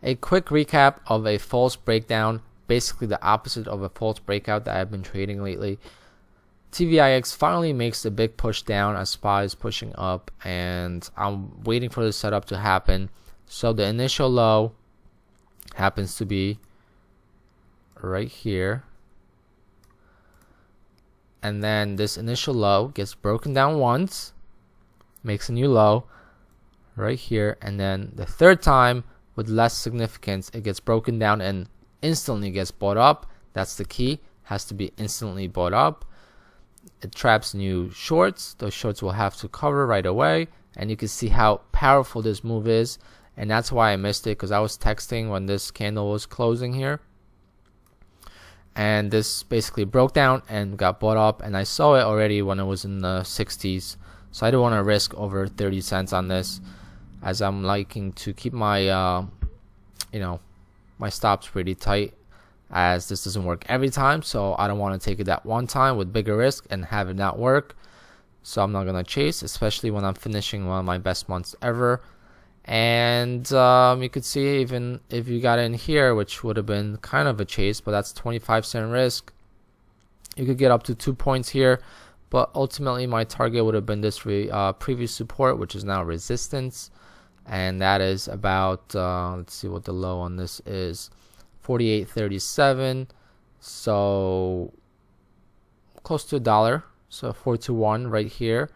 A quick recap of a false breakdown, basically the opposite of a false breakout that I've been trading lately. TVIX finally makes the big push down as SPY is pushing up, and I'm waiting for the setup to happen. So the initial low happens to be right here, and then this initial low gets broken down once, makes a new low right here, and then the third time with less significance it gets broken down and instantly gets bought up. That's the key, has to be instantly bought up. It traps new shorts. Those shorts will have to cover right away, and you can see how powerful this move is, and that's why I missed it, because I was texting when this candle was closing here, and this basically broke down and got bought up, and I saw it already when it was in the 60s, so I don't want to risk over 30 cents on this, as I'm liking to keep my my stops pretty tight, as this doesn't work every time, so I don't want to take it that one time with bigger risk and have it not work. So I'm not going to chase, especially when I'm finishing one of my best months ever. And you could see, even if you got in here, which would have been kind of a chase, but that's 25-cent risk, you could get up to 2 points here, but ultimately my target would have been this previous support, which is now resistance, and that is about let's see what the low on this is, 48.37, so close to $1, so 421 right here,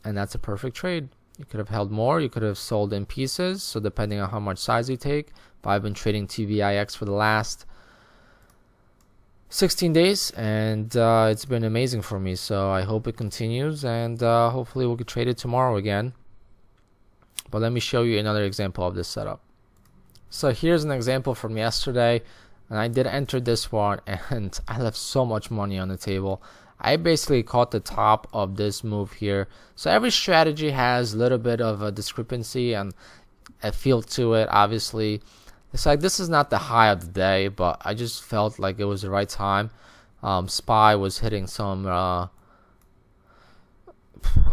and that's a perfect trade. You could have held more, you could have sold in pieces, so depending on how much size you take. But I've been trading TVIX for the last 16 days, and it's been amazing for me, so I hope it continues, and hopefully we could trade it tomorrow again. But let me show you another example of this setup. So here's an example from yesterday, and I did enter this one, and I left so much money on the table. I basically caught the top of this move here. So every strategy has a little bit of a discrepancy and a feel to it. Obviously, it's like this is not the high of the day, but I just felt like it was the right time. SPY was hitting some I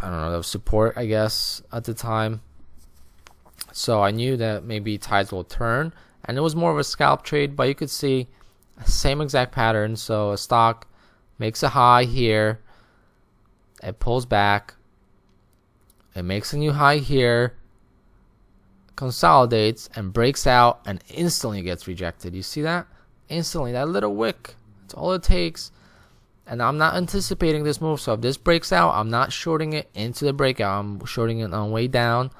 don't know, support, I guess, at the time. So I knew that maybe tides will turn, and it was more of a scalp trade, but you could see same exact pattern. So a stock makes a high here, it pulls back, it makes a new high here, consolidates and breaks out, and instantly gets rejected. You see that? Instantly, that little wick, that's all it takes. And I'm not anticipating this move, so if this breaks out, I'm not shorting it into the breakout, I'm shorting it on way down,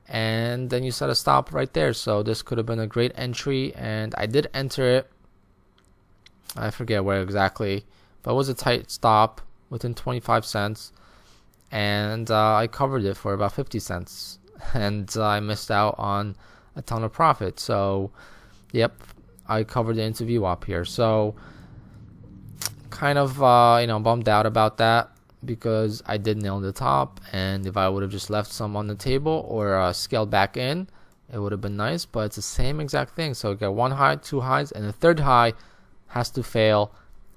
and then you set a stop right there. So this could have been a great entry, and I did enter it, I forget where exactly, but it was a tight stop within 25 cents, and I covered it for about 50 cents, and I missed out on a ton of profit. So yep, I covered it into VWAP here, so kind of bummed out about that, because I did nail the top, and if I would have just left some on the table or scaled back in, it would have been nice. But it's the same exact thing. So we got one high, two highs, and the third high has to fail,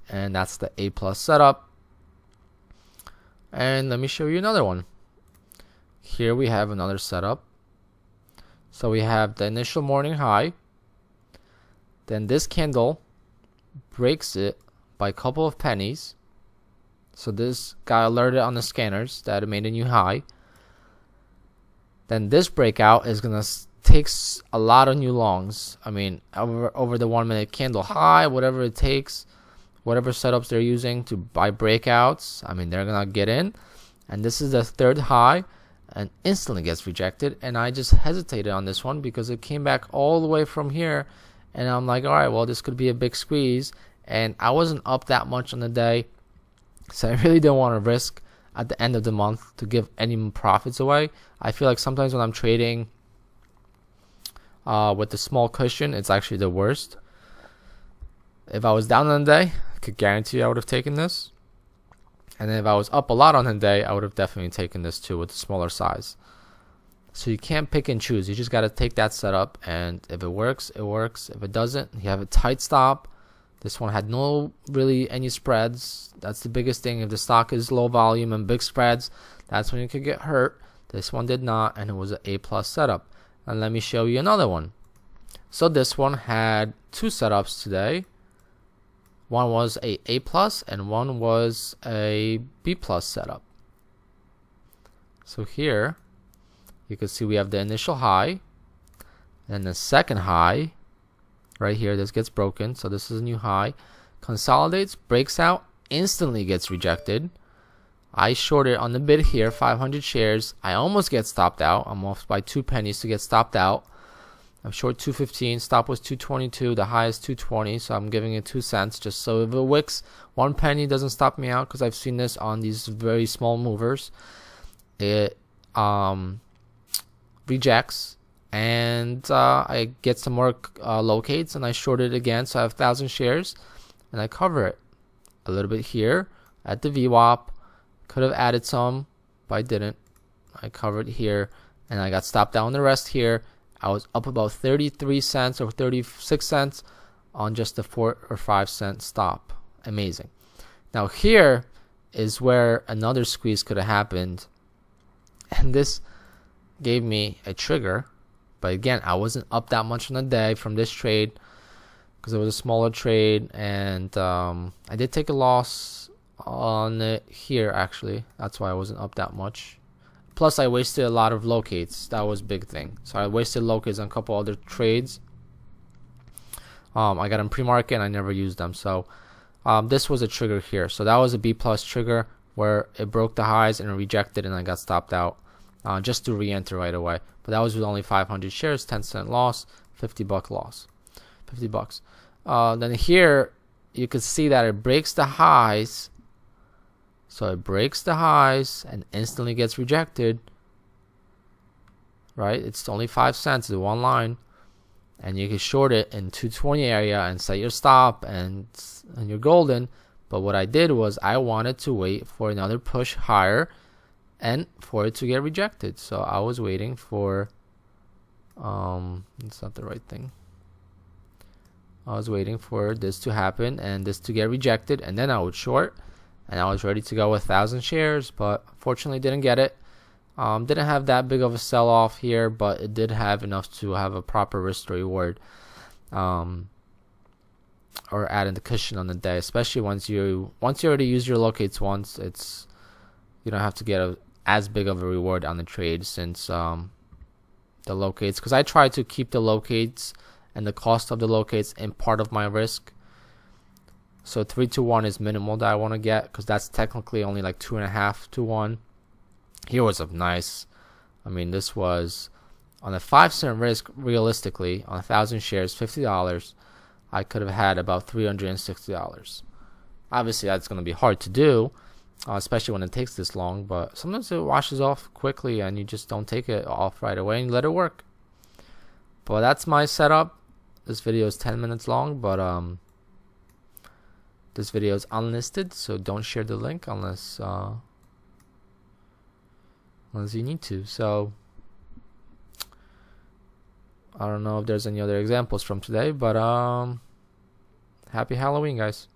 and that's the A+ setup. And let me show you another one. Here we have another setup. So we have the initial morning high, then this candle breaks it by a couple of pennies. So this got alerted on the scanners that it made a new high. Then this breakout is gonna take a lot of new longs. I mean, over the 1 minute candle high, whatever it takes, whatever setups they're using to buy breakouts, I mean, they're gonna get in. And this is the third high, and instantly gets rejected. And I just hesitated on this one because it came back all the way from here, and I'm like, all right, well, this could be a big squeeze. And I wasn't up that much on the day, so I really don't want to risk at the end of the month to give any profits away. I feel like sometimes when I'm trading with the small cushion, it's actually the worst. If I was down on the day, I could guarantee I would have taken this. And then if I was up a lot on the day, I would have definitely taken this too with the smaller size. So you can't pick and choose. You just got to take that setup, and if it works, it works. If it doesn't, you have a tight stop. This one had no really any spreads. That's the biggest thing. If the stock is low volume and big spreads, that's when you could get hurt. This one did not, and it was an A+ setup. And let me show you another one. So this one had two setups today. One was a A+ and one was a B+ setup. So here you can see we have the initial high and the second high right here. This gets broken, so this is a new high. Consolidates, breaks out, instantly gets rejected. I shorted on the bid here, 500 shares. I almost get stopped out. I'm off by 2 pennies to get stopped out. I'm short 215. Stop was 222. The high is 220, so I'm giving it 2 cents just so if it wicks 1 penny doesn't stop me out, because I've seen this on these very small movers. It rejects, and I get some more locates, and I short it again, so I have 1,000 shares, and I cover it a little bit here at the VWAP. Could have added some, but I didn't. I covered here, and I got stopped out on the rest here. I was up about 33 cents or 36 cents on just a 4 or 5 cent stop. Amazing. Now here is where another squeeze could have happened, and this gave me a trigger. But again, I wasn't up that much on the day from this trade because it was a smaller trade, and I did take a loss on it here actually. That's why I wasn't up that much. Plus I wasted a lot of locates. That was a big thing. So I wasted locates on a couple other trades. I got them pre-market and I never used them. So this was a trigger here. So that was a B+ trigger where it broke the highs and it rejected, and I got stopped out just to re-enter right away. But that was with only 500 shares, 10-cent loss, $50 loss, $50. Then here you can see that it breaks the highs. So it breaks the highs and instantly gets rejected, right? It's only 5 cents, the one line, and you can short it in 220 area and set your stop, and you're golden. But what I did was I wanted to wait for another push higher and for it to get rejected. So I was waiting for it's not the right thing. I was waiting for this to happen and this to get rejected, and then I would short. And I was ready to go with 1,000 shares, but unfortunately didn't get it. Didn't have that big of a sell-off here, but it did have enough to have a proper risk to reward, or add in the cushion on the day. Especially once you already use your locates once, you don't have to get as big of a reward on the trade, since the locates. Because I try to keep the locates and the cost of the locates in part of my risk. So 3-to-1 is minimal that I want to get, because that's technically only like 2.5 to 1. Here was a nice, I mean, this was on a 5-cent risk. Realistically, on 1,000 shares, $50, I could have had about $360. Obviously, that's going to be hard to do, especially when it takes this long. But sometimes it washes off quickly, and you just don't take it off right away and let it work. But that's my setup. This video is 10 minutes long, but this video is unlisted, so don't share the link unless you need to. So I don't know if there's any other examples from today, but happy Halloween, guys.